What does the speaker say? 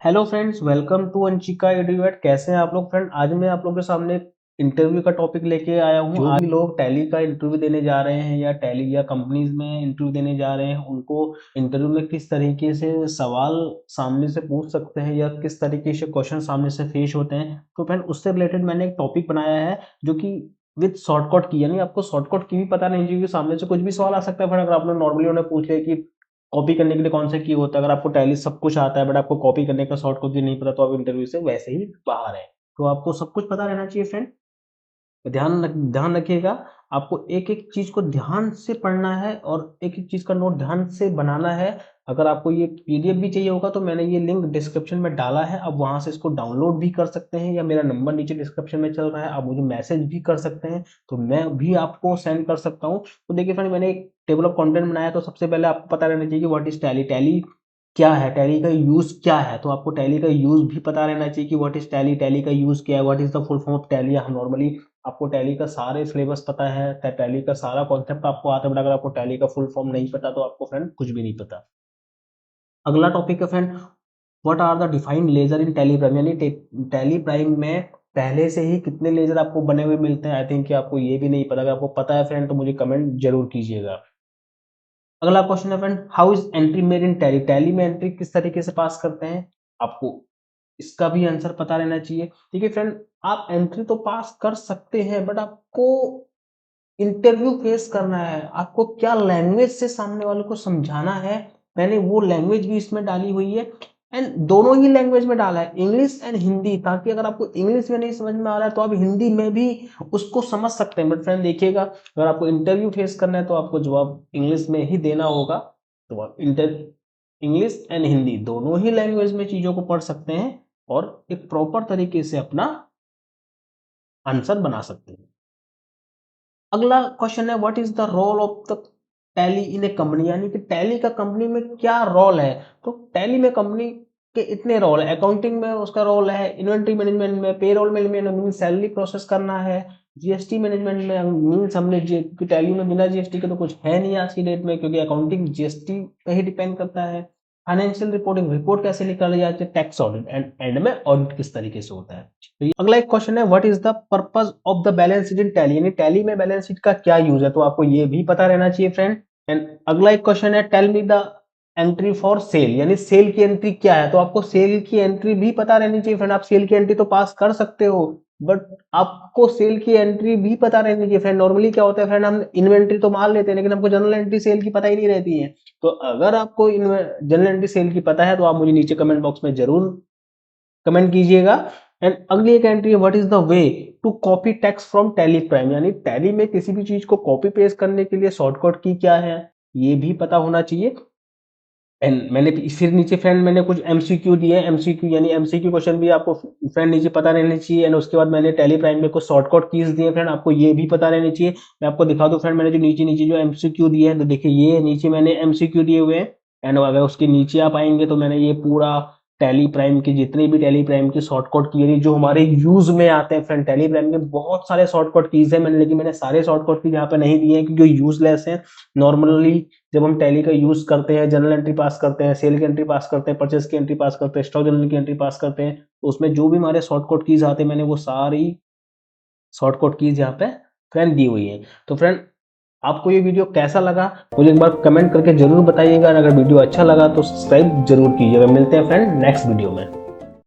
Hello friends, welcome to Anshika Eduate. कैसे हैं आप लोग फ्रेंड? आज मैं आप लोगों के सामने इंटरव्यू का टॉपिक लेके आया हूँ। आज भी लोग टैली का इंटरव्यू देने जा रहे हैं या टैली या कंपनीज में इंटरव्यू देने जा रहे हैं, उनको इंटरव्यू में किस तरीके से सवाल सामने से पूछ सकते हैं या किस तरीके से क्वेश्चन सामने से फेस होते हैं। तो फ्रेंड, उससे रिलेटेड मैंने एक टॉपिक बनाया है जो कि विद शॉर्टकट की, यानी आपको शॉर्टकट की भी पता नहीं चाहिए, सामने से कुछ भी सवाल आ सकता है। फ्रेंड, अगर आपने नॉर्मली उन्हें पूछ लिया कि कॉपी करने के लिए कौन सा की होता है, अगर आपको टैली सब कुछ आता है बट आपको कॉपी करने का शॉर्टकट भी नहीं पता, तो आप इंटरव्यू से वैसे ही बाहर है। तो आपको सब कुछ पता रहना चाहिए फ्रेंड। ध्यान रखिएगा, आपको एक एक चीज को ध्यान से पढ़ना है और एक एक चीज का नोट ध्यान से बनाना है। अगर आपको ये पीडीएफ भी चाहिए होगा तो मैंने ये लिंक डिस्क्रिप्शन में डाला है, आप वहां से इसको डाउनलोड भी कर सकते हैं, या मेरा नंबर नीचे डिस्क्रिप्शन में चल रहा है, आप मुझे मैसेज भी कर सकते हैं तो मैं भी आपको सेंड कर सकता हूँ। तो देखिए फ्रेंड, मैंने एक टेबल ऑफ कंटेंट बनाया, तो सबसे पहले आपको पता रहना चाहिए कि व्हाट इज टैली, टैली क्या है, टैली का यूज क्या है। तो आपको टैली का यूज भी पता रहना चाहिए कि व्हाट इज टैली, टैली का यूज क्या है, what is the full form of tally. हम नॉर्मली आपको टैली का सारे सिलेबस पता है, टैली का सारा कॉन्सेप्ट आपको आता है, बट अगर आपको टैली का फुल फॉर्म नहीं पता तो आपको फ्रेंड कुछ भी नहीं पता। अगला टॉपिक है friend, what are the defined ledger in Tally Prime, यानी टैली प्राइम में पहले से ही कितने लेजर आपको बने हुए मिलते हैं। आई थिंक कि आपको ये भी नहीं पता। अगर आपको पता है फ्रेंड तो मुझे कमेंट जरूर कीजिएगा। अगला क्वेश्चन है friend, how is entry made in tally, tally में एंट्री किस तरीके से पास करते हैं, आपको इसका भी आंसर पता रहना चाहिए। ठीक है फ्रेंड, आप एंट्री तो पास कर सकते हैं बट आपको इंटरव्यू फेस करना है, आपको क्या लैंग्वेज से सामने वाले को समझाना है, मैंने वो लैंग्वेज भी इसमें डाली हुई है। एंड दोनों ही लैंग्वेज में डाला है, इंग्लिश एंड हिंदी, ताकि अगर आपको इंग्लिश में नहीं समझ में आ रहा है तो आप हिंदी में भी उसको समझ सकते हैं। बट फ्रेंड देखिएगा, अगर आपको इंटरव्यू फेस करना है तो आपको जवाब इंग्लिश में ही देना होगा। तो आप इंग्लिश एंड हिंदी दोनों ही लैंग्वेज में चीजों को पढ़ सकते हैं और एक प्रॉपर तरीके से अपना आंसर बना सकते हैं। अगला क्वेश्चन है, what is the role of the Tally in a company, यानी कि टैली का कंपनी में क्या रोल है। तो टैली में कंपनी के इतने रोल है, अकाउंटिंग में उसका रोल है, इन्वेंट्री मैनेजमेंट में, पेरोल मैनेजमेंट में सैलरी प्रोसेस करना है, जीएसटी मैनेजमेंट में मीन्स हमने टैली में बिना जीएसटी के तो कुछ है नहीं आज की डेट में, क्योंकि अकाउंटिंग जीएसटी पे ही डिपेंड करता है। फाइनेंशियल रिपोर्टिंग, रिपोर्ट कैसे निकाली जाती है, टैक्स ऑडिट, एंड एंड में ऑडिट किस तरीके से होता है। तो अगला एक क्वेश्चन है, what is the purpose of the balance sheet in tally, यानी टैली में बैलेंस शीट का क्या यूज है, तो आपको ये भी पता रहना चाहिए फ्रेंड। एंड अगला एक क्वेश्चन है, tell me the entry for sale, यानी सेल की एंट्री क्या है, तो आपको सेल की एंट्री भी पता रहनी चाहिए फ्रेंड। आप सेल की एंट्री तो पास कर सकते हो बट आपको सेल की एंट्री भी पता रहनी चाहिए फ्रेंड। नॉर्मली क्या होता है फ्रेंड, हम इन्वेंट्री तो मार लेते हैं लेकिन हमको जनरल एंट्री सेल की पता ही नहीं रहती है। तो अगर आपको जनरल एंट्री सेल की पता है तो आप मुझे नीचे कमेंट बॉक्स में जरूर कमेंट कीजिएगा। एंड अगली एक एंट्री है, what is the way to copy text from Tally Prime, यानी टैली में किसी भी चीज को कॉपी पेस्ट करने के लिए शॉर्टकट की क्या है, ये भी पता होना चाहिए। एंड मैंने फिर नीचे फ्रेंड मैंने कुछ एमसीक्यू दिए, एमसीक्यू यानी एमसीक्यू क्वेश्चन भी आपको फ्रेंड नीचे पता रहने चाहिए। एंड उसके बाद मैंने टैली प्राइम में कुछ शॉर्टकट कीज दिए फ्रेंड, आपको ये भी पता रहनी चाहिए। मैं आपको दिखा दूं फ्रेंड, मैंने जो नीचे नीचे जो एमसीक्यू दिए हैं, तो देखिए ये नीचे मैंने एमसीक्यू दिए हुए हैं। एंड अगर उसके नीचे आप आएंगे तो मैंने ये पूरा टैली प्राइम की जितने भी टैली प्राइम की शॉर्टकट की, यानी जो हमारे यूज में आते हैं फ्रेंड। टैली प्राइम के बहुत सारे शॉर्टकट कीज है मैंने, लेकिन मैंने सारे शॉर्टकट की यहाँ पे नहीं दिए हैं क्योंकि यूजलेस है। नॉर्मली जब हम टैली का यूज करते हैं, जनरल एंट्री पास करते हैं, सेल की एंट्री पास करते हैं, परचेस की एंट्री पास करते हैं, स्टॉक जनरल की एंट्री पास करते हैं, तो उसमें जो भी हमारे शॉर्टकट कीज आते हैं मैंने वो सारी शॉर्टकट कीज यहाँ पे फ्रेंड दी हुई है। तो फ्रेंड, आपको ये वीडियो कैसा लगा मुझे एक बार कमेंट करके जरूर बताइएगा। अगर वीडियो अच्छा लगा तो सब्सक्राइब जरूर कीजिएगा। मिलते हैं फ्रेंड नेक्स्ट वीडियो में।